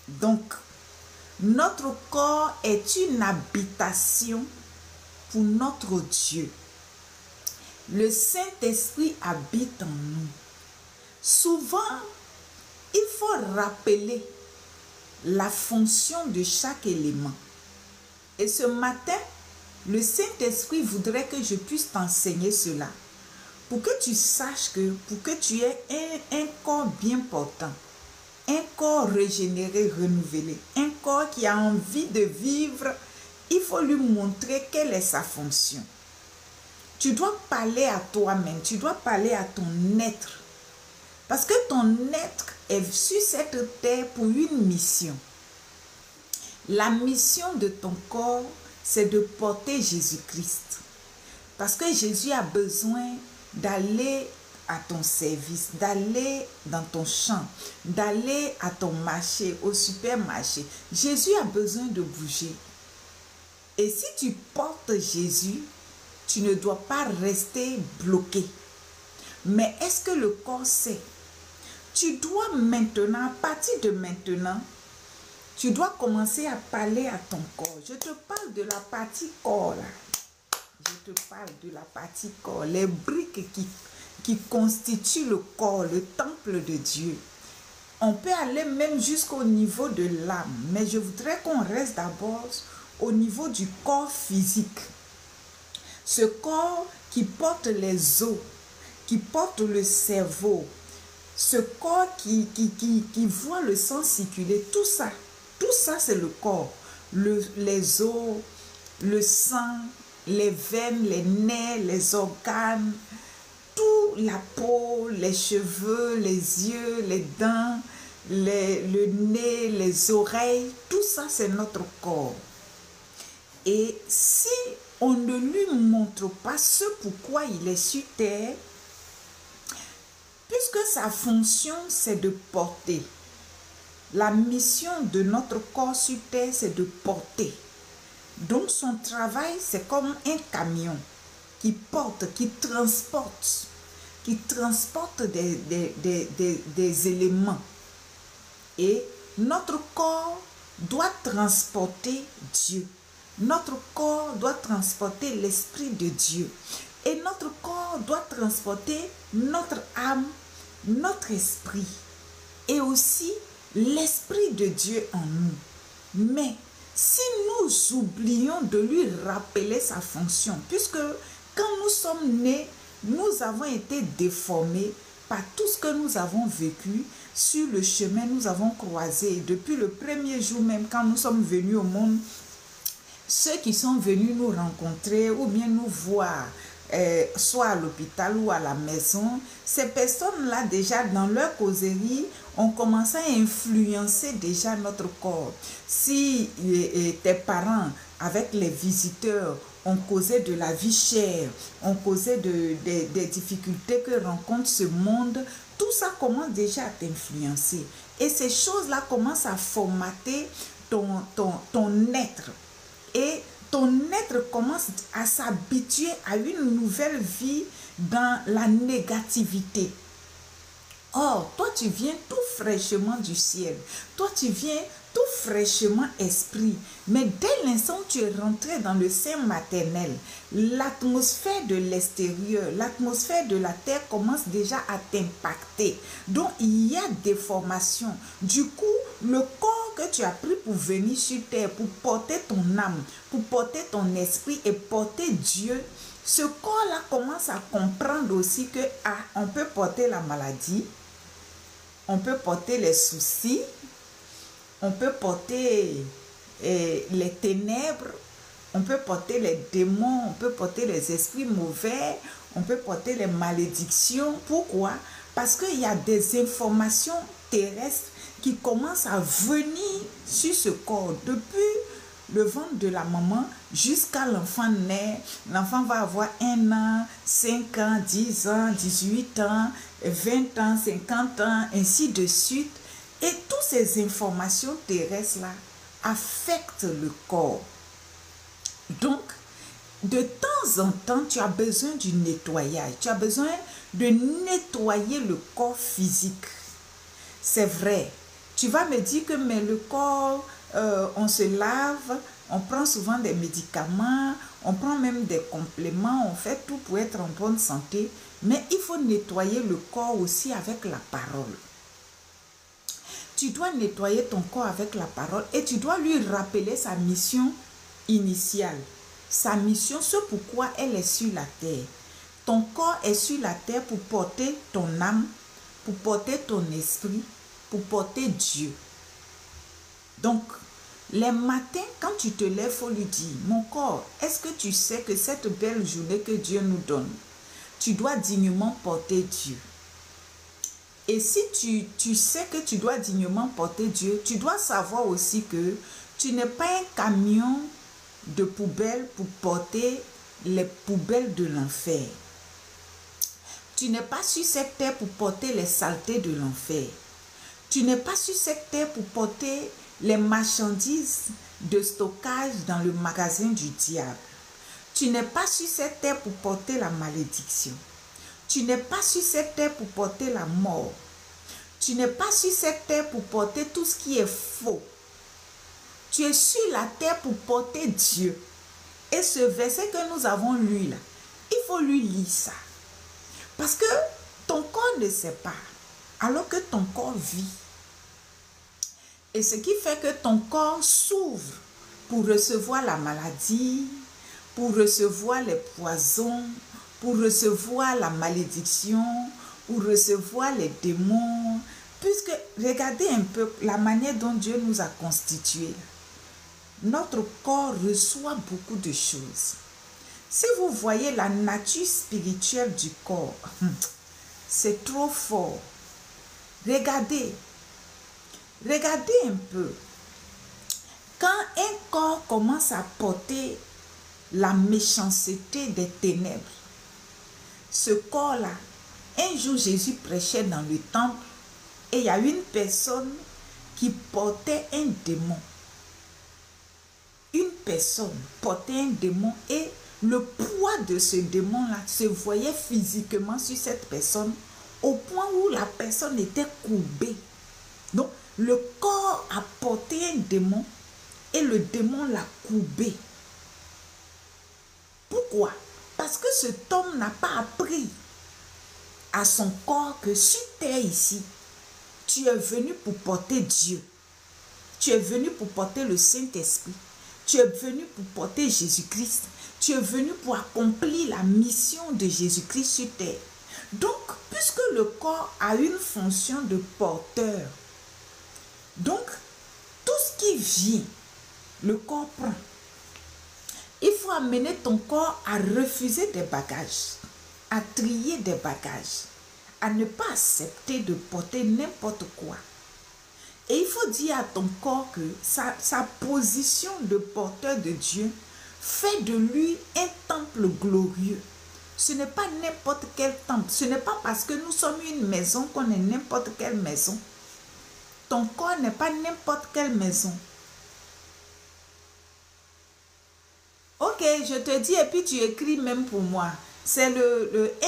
Donc, notre corps est une habitation pour notre Dieu. Le Saint-Esprit habite en nous. Souvent, il faut rappeler la fonction de chaque élément. Et ce matin, le Saint-Esprit voudrait que je puisse t'enseigner cela. Pour que tu saches que, pour que tu aies un corps bien portant, un corps régénéré, renouvelé, un corps qui a envie de vivre, il faut lui montrer quelle est sa fonction. Tu dois parler à toi-même, tu dois parler à ton être. Parce que ton être est sur cette terre pour une mission. La mission de ton corps, c'est de porter Jésus-Christ. Parce que Jésus a besoin d'aller à ton service, d'aller dans ton champ, d'aller à ton marché, au supermarché. Jésus a besoin de bouger. Et si tu portes Jésus, tu ne dois pas rester bloqué. Mais est-ce que le corps sait? Tu dois maintenant, à partir de maintenant, tu dois commencer à parler à ton corps. Je te parle de la partie corps là. Je te parle de la partie corps, les briques qui constituent le corps, le temple de Dieu. On peut aller même jusqu'au niveau de l'âme, mais je voudrais qu'on reste d'abord au niveau du corps physique. Ce corps qui porte les os, qui porte le cerveau, ce corps qui voit le sang circuler, tout ça c'est le corps. Les os, le sang, les veines, les nerfs, les organes, tout, la peau, les cheveux, les yeux, les dents, le nez, les oreilles, tout ça c'est notre corps. Et si on ne lui montre pas ce pourquoi il est sur terre, puisque sa fonction c'est de porter, la mission de notre corps sur terre c'est de porter. Donc son travail c'est comme un camion qui porte, qui transporte des éléments. Et notre corps doit transporter Dieu. Notre corps doit transporter l'Esprit de Dieu. Et notre corps doit transporter notre âme, notre esprit. Et aussi l'Esprit de Dieu en nous. Mais si nous oublions de lui rappeler sa fonction, puisque quand nous sommes nés, nous avons été déformés par tout ce que nous avons vécu. Sur le chemin, nous avons croisé, depuis le premier jour même, quand nous sommes venus au monde, ceux qui sont venus nous rencontrer ou bien nous voir, soit à l'hôpital ou à la maison, ces personnes-là déjà dans leur causerie ont commencé à influencer déjà notre corps. Si tes parents avec les visiteurs ont causé de la vie chère, ont causé des difficultés que rencontre ce monde, tout ça commence déjà à t'influencer. Et ces choses-là commencent à formater ton être. Et ton être commence à s'habituer à une nouvelle vie dans la négativité. Or, toi tu viens tout fraîchement du ciel. Toi tu viens tout fraîchement esprit. Mais dès l'instant où tu es rentré dans le sein maternel, l'atmosphère de l'extérieur, l'atmosphère de la terre commence déjà à t'impacter. Donc, il y a des formations. Du coup, le corps que tu as pris pour venir sur terre, pour porter ton âme, pour porter ton esprit et porter Dieu, ce corps-là commence à comprendre aussi que on peut porter la maladie, on peut porter les soucis, on peut porter les ténèbres, on peut porter les démons, on peut porter les esprits mauvais, on peut porter les malédictions. Pourquoi? Parce qu'il y a des informations terrestres qui commencent à venir sur ce corps depuis le ventre de la maman jusqu'à l'enfant naît. L'enfant va avoir 1 an, 5 ans, 10 ans, 18 ans, 20 ans, 50 ans, ainsi de suite. Et toutes ces informations terrestres-là affectent le corps. Donc, de temps en temps, tu as besoin du nettoyage. Tu as besoin de nettoyer le corps physique. C'est vrai, Tu vas me dire que mais le corps, on se lave, on prend souvent des médicaments, on prend même des compléments, on fait tout pour être en bonne santé. Mais il faut nettoyer le corps aussi avec la parole. Tu dois nettoyer ton corps avec la parole et tu dois lui rappeler sa mission initiale. Sa mission, ce pourquoi elle est sur la terre. Ton corps est sur la terre pour porter ton âme, pour porter ton esprit, pour porter Dieu. Donc, les matins, quand tu te lèves, il faut lui dire, mon corps, est-ce que tu sais que cette belle journée que Dieu nous donne, tu dois dignement porter Dieu. Et si tu sais que tu dois dignement porter Dieu, tu dois savoir aussi que tu n'es pas un camion de poubelles pour porter les poubelles de l'enfer. Tu n'es pas sur cette terre pour porter les saletés de l'enfer. Tu n'es pas sur cette terre pour porter les marchandises de stockage dans le magasin du diable. Tu n'es pas sur cette terre pour porter la malédiction. Tu n'es pas sur cette terre pour porter la mort. Tu n'es pas sur cette terre pour porter tout ce qui est faux. Tu es sur la terre pour porter Dieu. Et ce verset que nous avons lu là, il faut lui lire ça. Parce que ton corps ne sait pas, alors que ton corps vit. Et ce qui fait que ton corps s'ouvre pour recevoir la maladie, pour recevoir les poisons, pour recevoir la malédiction, pour recevoir les démons. Puisque, regardez un peu la manière dont Dieu nous a constitués. Notre corps reçoit beaucoup de choses. Si vous voyez la nature spirituelle du corps, c'est trop fort. Regardez un peu. Quand un corps commence à porter la méchanceté des ténèbres, ce corps-là, un jour Jésus prêchait dans le temple et il y a une personne qui portait un démon. Une personne portait un démon et le poids de ce démon-là se voyait physiquement sur cette personne au point où la personne était courbée. Donc, le corps a porté un démon et le démon l'a courbé. Pourquoi? Parce que cet homme n'a pas appris à son corps que sur terre ici, tu es venu pour porter Dieu. Tu es venu pour porter le Saint-Esprit. Tu es venu pour porter Jésus-Christ. Tu es venu pour accomplir la mission de Jésus-Christ sur terre. Donc, puisque le corps a une fonction de porteur, donc, tout ce qui vient, le corps prend. Il faut amener ton corps à refuser des bagages, à trier des bagages, à ne pas accepter de porter n'importe quoi. Et il faut dire à ton corps que sa position de porteur de Dieu fait de lui un temple glorieux. Ce n'est pas n'importe quel temple. Ce n'est pas parce que nous sommes une maison qu'on est n'importe quelle maison. Ton corps n'est pas n'importe quelle maison. Ok, je te dis et puis tu écris même pour moi. C'est le 1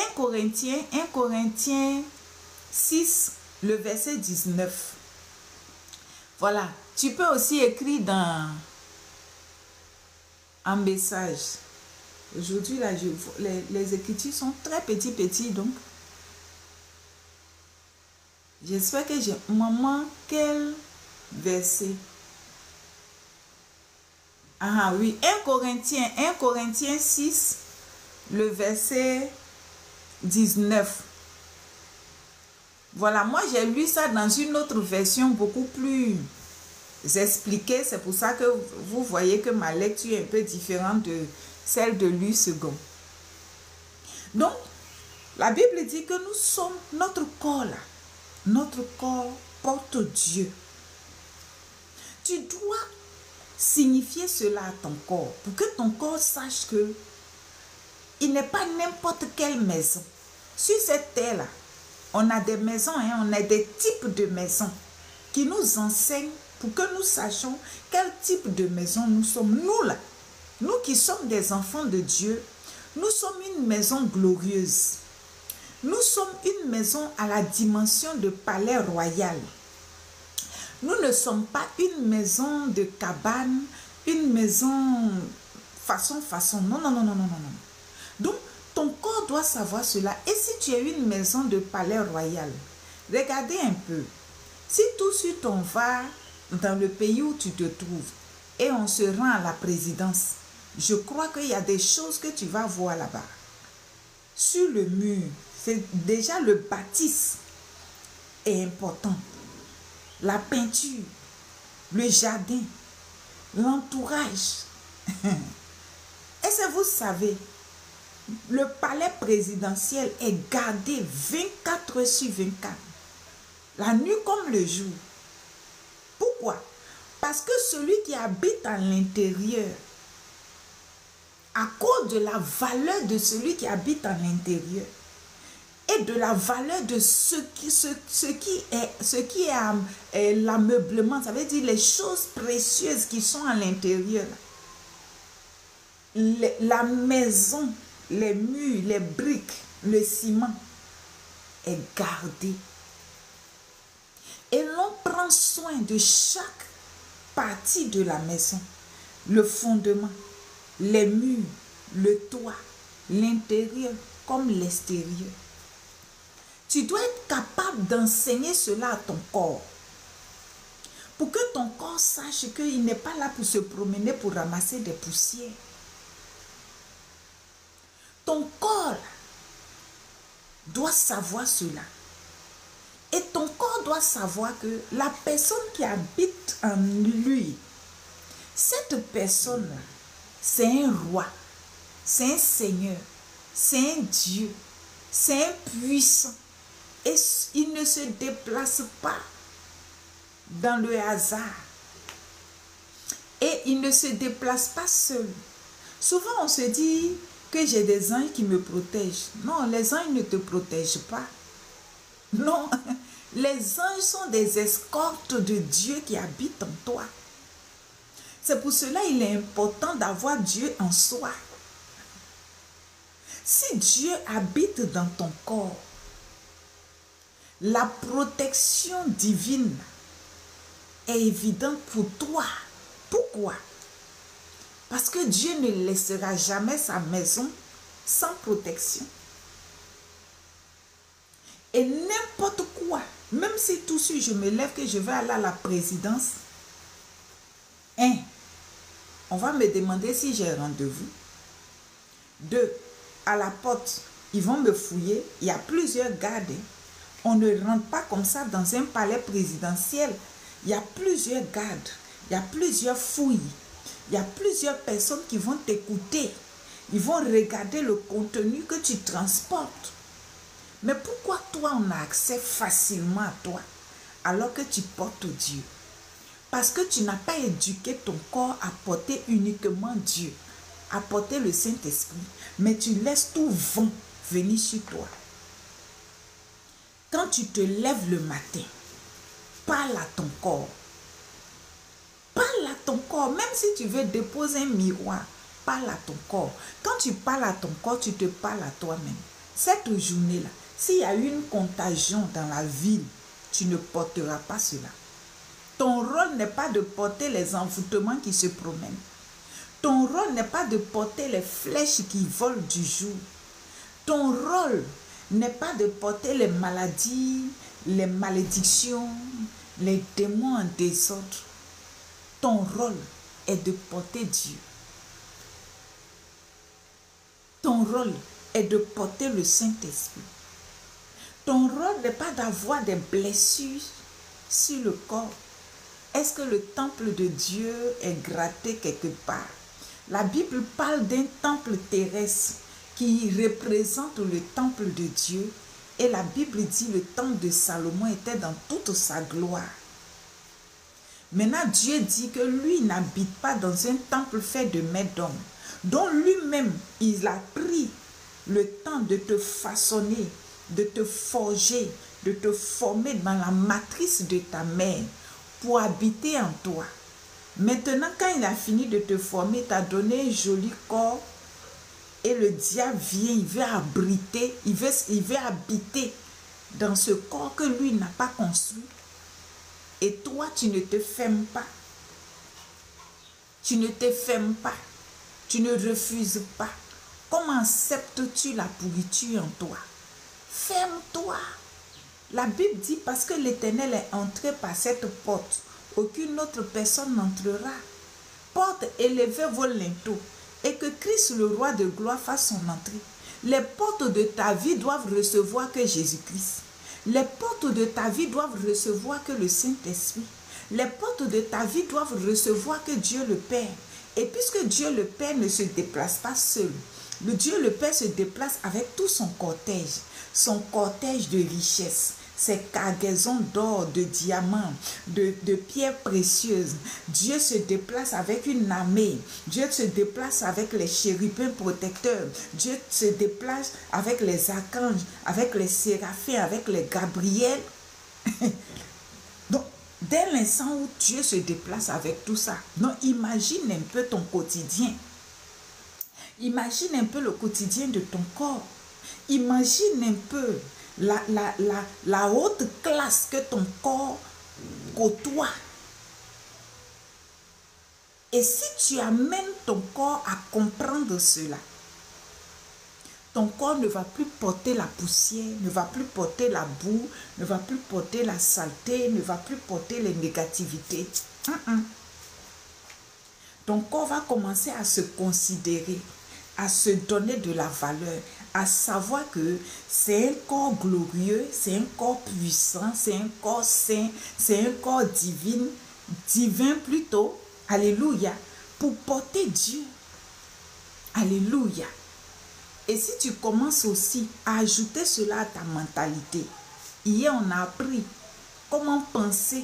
Corinthiens 6, le verset 19. Voilà, tu peux aussi écrire dans un message. Aujourd'hui, là, les écritures sont très petits, donc. J'espère que j'ai... Maman, quel verset? Ah oui, 1 Corinthiens 6, le verset 19. Voilà, moi j'ai lu ça dans une autre version beaucoup plus expliquée. C'est pour ça que vous voyez que ma lecture est un peu différente de celle de Louis II. Donc, la Bible dit que nous sommes, notre corps là, notre corps porte Dieu. Tu dois signifier cela à ton corps pour que ton corps sache que il n'est pas n'importe quelle maison. Sur cette terre-là, on a des maisons, on a des types de maisons qui nous enseignent pour que nous sachions quel type de maison nous sommes. Nous là, nous qui sommes des enfants de Dieu, nous sommes une maison glorieuse. Nous sommes une maison à la dimension de palais royal. Nous ne sommes pas une maison de cabane, une maison façon. Non, non, non, non, non, non, non. Donc, ton corps doit savoir cela. Et si tu es une maison de palais royal, regardez un peu. Si tout de suite on va dans le pays où tu te trouves et on se rend à la présidence, je crois qu'il y a des choses que tu vas voir là-bas. Sur le mur, c'est déjà le bâtisse est important. La peinture, le jardin, l'entourage. Est-ce que vous savez, le palais présidentiel est gardé 24 heures sur 24, la nuit comme le jour. Pourquoi? Parce que celui qui habite à l'intérieur, à cause de la valeur de celui qui habite à l'intérieur et de la valeur de ce qui est l'ameublement, ça veut dire les choses précieuses qui sont à l'intérieur, la maison, les murs, les briques, le ciment est gardé. Et l'on prend soin de chaque partie de la maison, le fondement, les murs, le toit, l'intérieur comme l'extérieur. Tu dois être capable d'enseigner cela à ton corps pour que ton corps sache qu'il n'est pas là pour se promener pour ramasser des poussières. Ton corps doit savoir cela. Et ton corps doit savoir que la personne qui habite en lui, cette personne, c'est un roi, c'est un seigneur, c'est un Dieu, c'est un puissant. Et il ne se déplace pas dans le hasard. Et il ne se déplace pas seul. Souvent on se dit que j'ai des anges qui me protègent. Non, les anges ne te protègent pas. Non, les anges sont des escortes de Dieu qui habitent en toi. C'est pour cela qu'il est important d'avoir Dieu en soi. Si Dieu habite dans ton corps, la protection divine est évidente pour toi. Pourquoi? Parce que Dieu ne laissera jamais sa maison sans protection. Et n'importe quoi, même si tout de suite je me lève que je vais aller à la présidence, on va me demander si j'ai rendez-vous. 2, à la porte, ils vont me fouiller. Il y a plusieurs gardes. On ne rentre pas comme ça dans un palais présidentiel. Il y a plusieurs gardes. Il y a plusieurs fouilles. Il y a plusieurs personnes qui vont t'écouter. Ils vont regarder le contenu que tu transportes. Mais pourquoi toi, on a accès facilement à toi alors que tu portes Dieu? Parce que tu n'as pas éduqué ton corps à porter uniquement Dieu, à porter le Saint-Esprit, mais tu laisses tout vent venir sur toi. Quand tu te lèves le matin, parle à ton corps. Parle à ton corps, même si tu veux déposer un miroir, parle à ton corps. Quand tu parles à ton corps, tu te parles à toi-même. Cette journée-là, s'il y a une contagion dans la ville, tu ne porteras pas cela. Ton rôle n'est pas de porter les envoûtements qui se promènent. Ton rôle n'est pas de porter les flèches qui volent du jour. Ton rôle n'est pas de porter les maladies, les malédictions, les démons en désordre. Ton rôle est de porter Dieu. Ton rôle est de porter le Saint-Esprit. Ton rôle n'est pas d'avoir des blessures sur le corps. Est-ce que le temple de Dieu est gratté quelque part? La Bible parle d'un temple terrestre qui représente le temple de Dieu. Et la Bible dit le temple de Salomon était dans toute sa gloire. Maintenant, Dieu dit que lui n'habite pas dans un temple fait de mains d'hommes, dont lui-même, il a pris le temps de te façonner, de te forger, de te former dans la matrice de ta mère pour habiter en toi. Maintenant, quand il a fini de te former, il t'a donné un joli corps et le diable vient, il veut abriter, il veut habiter dans ce corps que lui n'a pas construit. et toi, tu ne te fermes pas. Tu ne te fermes pas. Tu ne refuses pas. Comment acceptes-tu la pourriture en toi? Ferme-toi. La Bible dit parce que l'Éternel est entré par cette porte, aucune autre personne n'entrera. Porte, élevez vos linteaux et que Christ, le roi de gloire, fasse son entrée. Les portes de ta vie doivent recevoir que Jésus-Christ. Les portes de ta vie doivent recevoir que le Saint-Esprit. Les portes de ta vie doivent recevoir que Dieu le Père. Et puisque Dieu le Père ne se déplace pas seul, le Dieu le Père se déplace avec tout son cortège de richesses, ses cargaisons d'or, de diamants, de pierres précieuses. Dieu se déplace avec une armée. Dieu se déplace avec les chérubins protecteurs. Dieu se déplace avec les archanges, avec les séraphins, avec les Gabriel. Donc, dès l'instant où Dieu se déplace avec tout ça, donc imagine un peu ton quotidien. Imagine un peu le quotidien de ton corps. Imagine un peu la haute classe que ton corps côtoie. Et si tu amènes ton corps à comprendre cela, ton corps ne va plus porter la poussière, ne va plus porter la boue, ne va plus porter la saleté, ne va plus porter les négativités. Ton corps va commencer à se considérer, à se donner de la valeur, à savoir que c'est un corps glorieux, c'est un corps puissant, c'est un corps saint, c'est un corps divin plutôt, alléluia, pour porter Dieu. Alléluia. Et si tu commences aussi à ajouter cela à ta mentalité, hier on a appris comment penser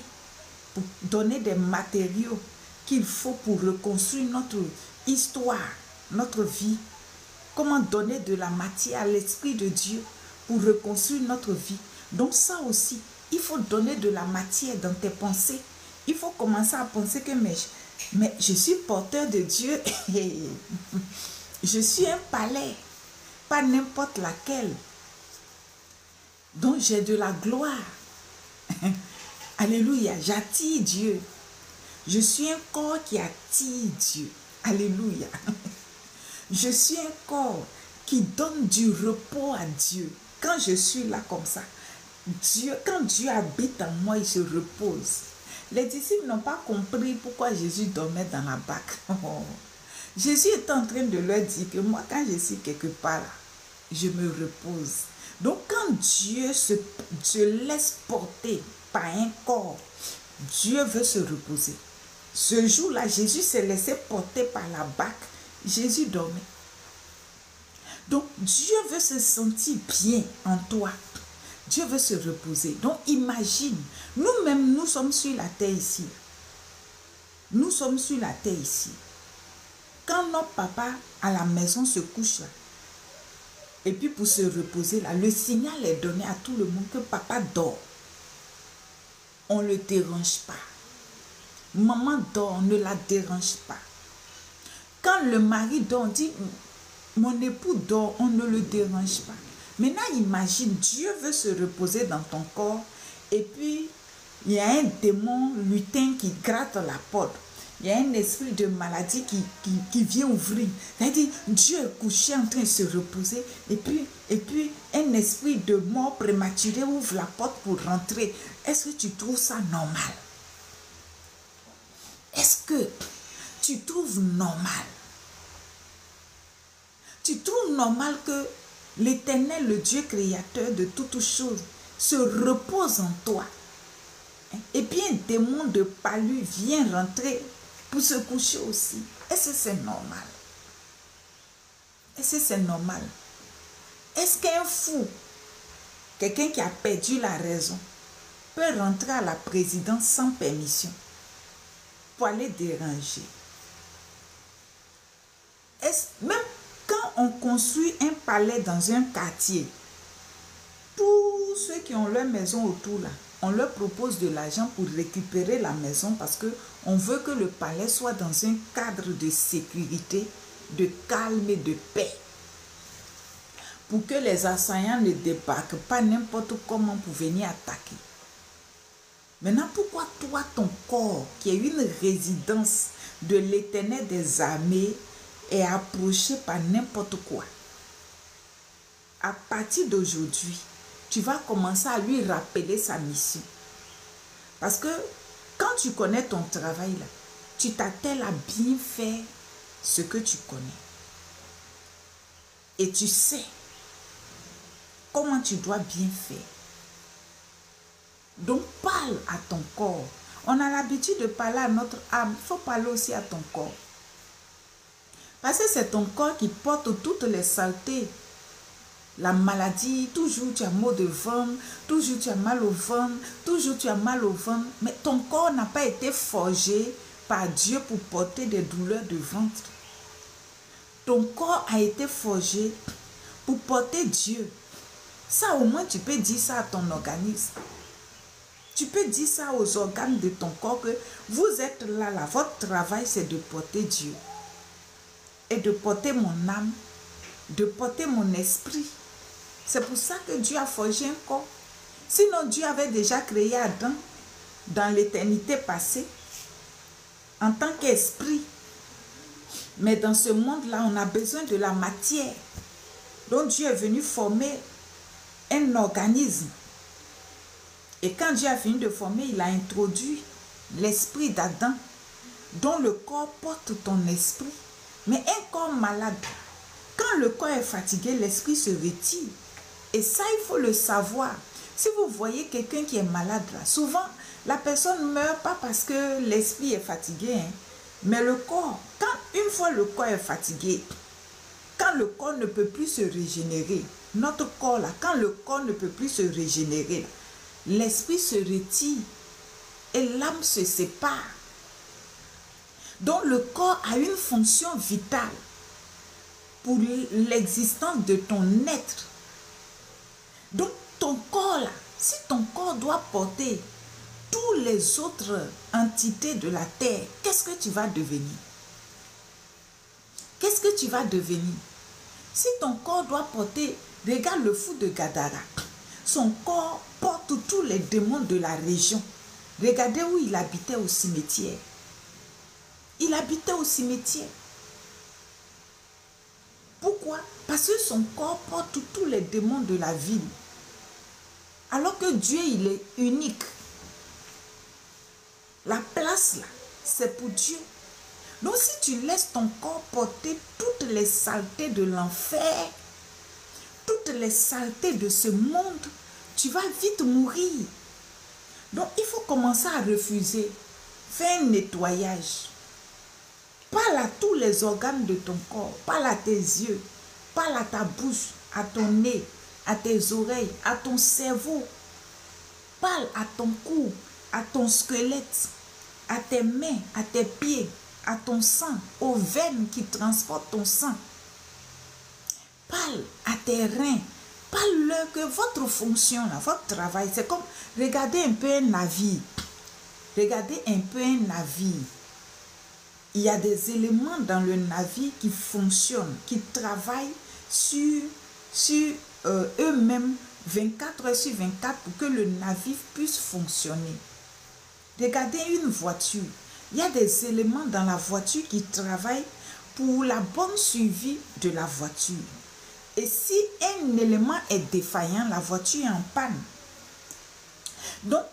pour donner des matériaux qu'il faut pour reconstruire notre histoire, notre vie. Comment donner de la matière à l'Esprit de Dieu pour reconstruire notre vie. Donc ça aussi, il faut donner de la matière dans tes pensées. Il faut commencer à penser que mais je suis porteur de Dieu. Je suis un palais, pas n'importe laquelle. Donc j'ai de la gloire. Alléluia, j'attire Dieu. Je suis un corps qui attire Dieu. Alléluia. Je suis un corps qui donne du repos à Dieu. Quand je suis là comme ça, quand Dieu habite en moi, il se repose. Les disciples n'ont pas compris pourquoi Jésus dormait dans la barque. Jésus est en train de leur dire que moi, quand je suis quelque part, je me repose. Donc, quand Dieu se laisse porter par un corps, Dieu veut se reposer. Ce jour-là, Jésus s'est laissé porter par la barque. Jésus dormait. Donc, Dieu veut se sentir bien en toi. Dieu veut se reposer. Donc, imagine, nous-mêmes, nous sommes sur la terre ici. Nous sommes sur la terre ici. Quand notre papa à la maison se couche là, et puis pour se reposer là, le signal est donné à tout le monde que papa dort. On ne le dérange pas. Maman dort, on ne la dérange pas. Quand le mari dort, on dit, mon époux dort, on ne le dérange pas. Maintenant, imagine, Dieu veut se reposer dans ton corps et puis il y a un démon lutin qui gratte la porte. Il y a un esprit de maladie qui vient ouvrir. C'est-à-dire, Dieu est couché en train de se reposer et puis un esprit de mort prématurée ouvre la porte pour rentrer. Est-ce que tu trouves ça normal? Est-ce que tu trouves normal? Tu trouves normal que l'Éternel, le Dieu créateur de toutes choses, se repose en toi? Et puis un démon de palu vient rentrer pour se coucher aussi. Est-ce que c'est normal? Est-ce que c'est normal? Est-ce qu'un fou, quelqu'un qui a perdu la raison, peut rentrer à la présidence sans permission pour aller déranger? Même quand on construit un palais dans un quartier, tous ceux qui ont leur maison autour là, on leur propose de l'argent pour récupérer la maison parce qu'on veut que le palais soit dans un cadre de sécurité, de calme et de paix. Pour que les assaillants ne débarquent pas n'importe comment pour venir attaquer. Maintenant, pourquoi toi, ton corps, qui est une résidence de l'Éternel des armées, est approché par n'importe quoi? À partir d'aujourd'hui, tu vas commencer à lui rappeler sa mission. Parce que quand tu connais ton travail, là, tu t'attelles à bien faire ce que tu connais. Et tu sais comment tu dois bien faire. Donc, parle à ton corps. On a l'habitude de parler à notre âme. Il faut parler aussi à ton corps. Parce que c'est ton corps qui porte toutes les saletés. La maladie, toujours tu as mal de ventre, toujours tu as mal au ventre, toujours tu as mal au ventre. Mais ton corps n'a pas été forgé par Dieu pour porter des douleurs de ventre. Ton corps a été forgé pour porter Dieu. Ça, au moins, tu peux dire ça à ton organisme. Tu peux dire ça aux organes de ton corps que vous êtes là, votre travail, c'est de porter Dieu. Et de porter mon âme, de porter mon esprit. C'est pour ça que Dieu a forgé un corps. Sinon, Dieu avait déjà créé Adam dans l'éternité passée en tant qu'esprit. Mais dans ce monde-là, on a besoin de la matière. Donc Dieu est venu former un organisme. Et quand Dieu a fini de former, il a introduit l'esprit d'Adam, dont le corps porte ton esprit. Mais un corps malade, quand le corps est fatigué, l'esprit se retire. Et ça, il faut le savoir. Si vous voyez quelqu'un qui est malade, là, souvent, la personne ne meurt pas parce que l'esprit est fatigué. Mais le corps, une fois le corps est fatigué, quand le corps ne peut plus se régénérer, notre corps, là, quand le corps ne peut plus se régénérer, l'esprit se retire et l'âme se sépare. Donc le corps a une fonction vitale pour l'existence de ton être. Donc ton corps là, si ton corps doit porter toutes les autres entités de la terre, qu'est-ce que tu vas devenir? Qu'est-ce que tu vas devenir? Si ton corps doit porter, regarde le fou de Gadara, son corps porte tous les démons de la région. Regardez où il habitait au cimetière. Il habitait au cimetière. Pourquoi? Parce que son corps porte tous les démons de la ville. Alors que Dieu, il est unique. La place là, c'est pour Dieu. Donc si tu laisses ton corps porter toutes les saletés de l'enfer, toutes les saletés de ce monde, tu vas vite mourir. Donc il faut commencer à refuser. Fais un nettoyage. Parle à tous les organes de ton corps. Parle à tes yeux. Parle à ta bouche, à ton nez, à tes oreilles, à ton cerveau. Parle à ton cou, à ton squelette, à tes mains, à tes pieds, à ton sang, aux veines qui transportent ton sang. Parle à tes reins. Parle-leur que votre fonction, là, votre travail, c'est comme, regardez un peu un navire. Regardez un peu un navire. Il y a des éléments dans le navire qui fonctionnent, qui travaillent sur eux-mêmes 24 heures sur 24 pour que le navire puisse fonctionner. Regardez une voiture. Il y a des éléments dans la voiture qui travaillent pour la bonne suivi de la voiture. Et si un élément est défaillant, la voiture est en panne. Donc,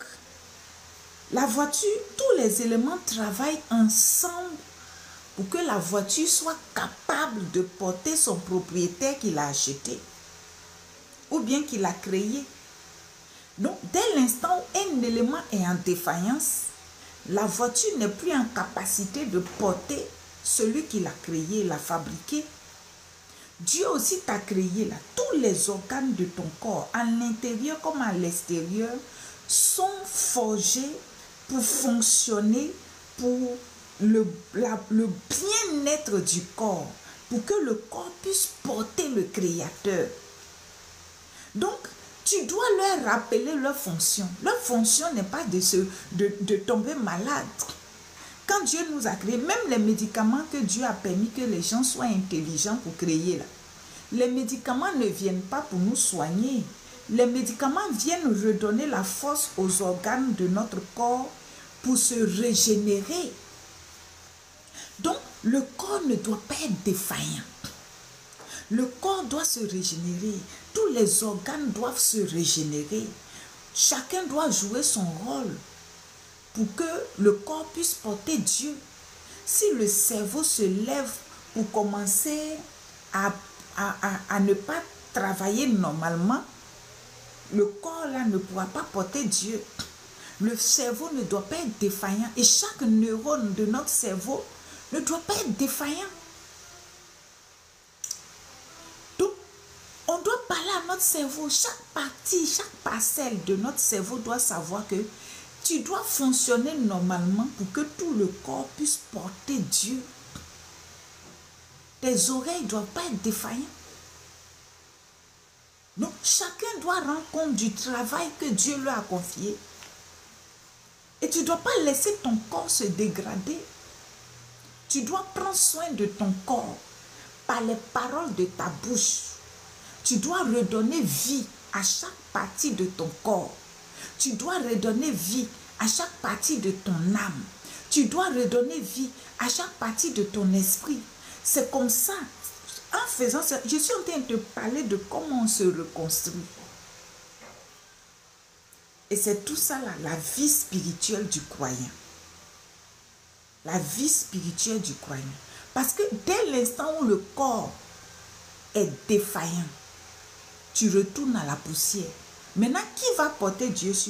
la voiture, tous les éléments travaillent ensemble pour que la voiture soit capable de porter son propriétaire qu'il a acheté ou bien qu'il a créé. Donc, dès l'instant où un élément est en défaillance, la voiture n'est plus en capacité de porter celui qui l'a créé, l'a fabriqué. Dieu aussi t'a créé là. Tous les organes de ton corps, à l'intérieur comme à l'extérieur, sont forgés pour fonctionner pour le bien-être du corps, pour que le corps puisse porter le Créateur. Donc, tu dois leur rappeler leur fonction. Leur fonction n'est pas de tomber malade. Quand Dieu nous a créé, même les médicaments que Dieu a permis que les gens soient intelligents pour créer, là, les médicaments ne viennent pas pour nous soigner. les médicaments viennent redonner la force aux organes de notre corps pour se régénérer. Donc, le corps ne doit pas être défaillant. Le corps doit se régénérer. Tous les organes doivent se régénérer. Chacun doit jouer son rôle pour que le corps puisse porter Dieu. Si le cerveau se lève pour commencer à ne pas travailler normalement, le corps là ne pourra pas porter Dieu. Le cerveau ne doit pas être défaillant et chaque neurone de notre cerveau ne doit pas être défaillant. Donc, on doit parler à notre cerveau. Chaque partie, chaque parcelle de notre cerveau doit savoir que tu dois fonctionner normalement pour que tout le corps puisse porter Dieu. Tes oreilles ne doivent pas être défaillantes. Donc, chacun doit rendre compte du travail que Dieu lui a confié. Et tu ne dois pas laisser ton corps se dégrader. Tu dois prendre soin de ton corps par les paroles de ta bouche. Tu dois redonner vie à chaque partie de ton corps. Tu dois redonner vie à chaque partie de ton âme. Tu dois redonner vie à chaque partie de ton esprit. C'est comme ça. En faisant ça, je suis en train de te parler de comment on se reconstruit. Et c'est tout ça là, la vie spirituelle du croyant. La vie spirituelle du croyant. Parce que dès l'instant où le corps est défaillant, tu retournes à la poussière. Maintenant, qui va porter Dieu sur